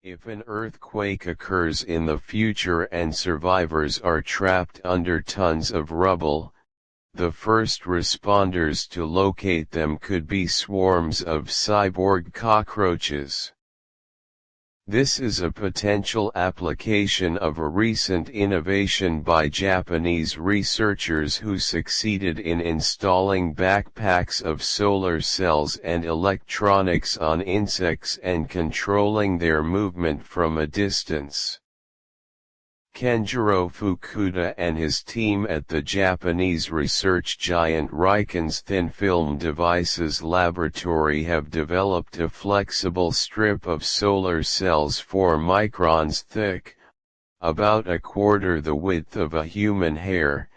If an earthquake occurs in the future and survivors are trapped under tons of rubble, the first responders to locate them could be swarms of cyborg cockroaches. This is a potential application of a recent innovation by Japanese researchers who succeeded in installing backpacks of solar cells and electronics on insects and controlling their movement from a distance. Kenjiro Fukuda and his team at the Japanese research giant Riken's Thin Film Devices Laboratory have developed a flexible strip of solar cells 4 microns thick, about a quarter the width of a human hair,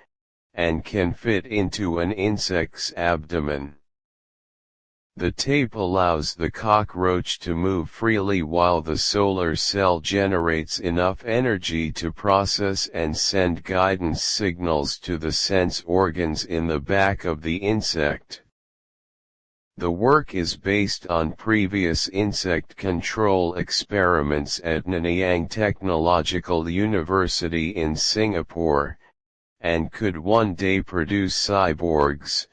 and can fit into an insect's abdomen. The tape allows the cockroach to move freely while the solar cell generates enough energy to process and send guidance signals to the sense organs in the back of the insect. The work is based on previous insect control experiments at Nanyang Technological University in Singapore, and could one day produce cyborgs,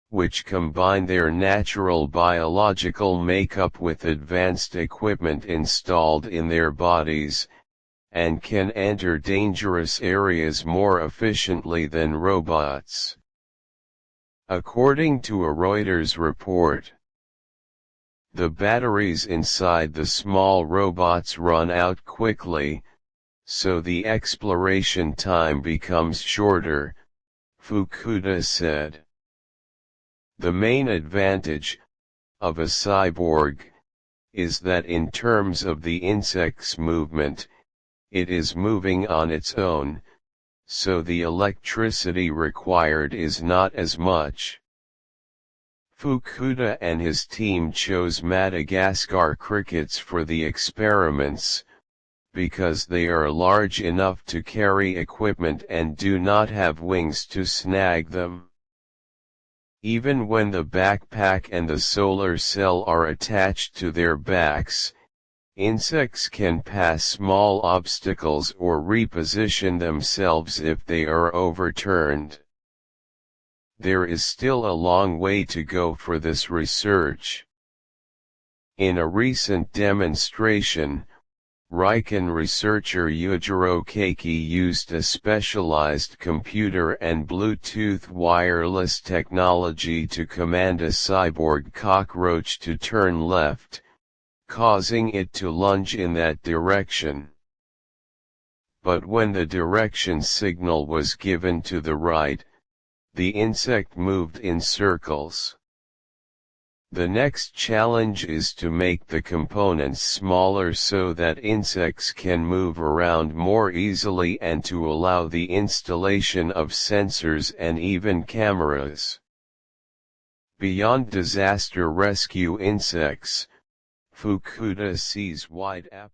which combine their natural biological makeup with advanced equipment installed in their bodies, and can enter dangerous areas more efficiently than robots. According to a Reuters report, the batteries inside the small robots run out quickly, so the exploration time becomes shorter, Fukuda said. The main advantage of a cyborg is that in terms of the insect's movement, it is moving on its own, so the electricity required is not as much. Fukuda and his team chose Madagascar crickets for the experiments, because they are large enough to carry equipment and do not have wings to snag them. Even when the backpack and the solar cell are attached to their backs, insects can pass small obstacles or reposition themselves if they are overturned. There is still a long way to go for this research. In a recent demonstration, Riken researcher Yujiro Keiki used a specialized computer and Bluetooth wireless technology to command a cyborg cockroach to turn left, causing it to lunge in that direction. But when the direction signal was given to the right, the insect moved in circles. The next challenge is to make the components smaller so that insects can move around more easily and to allow the installation of sensors and even cameras. Beyond disaster rescue insects, Fukuda sees wide applications.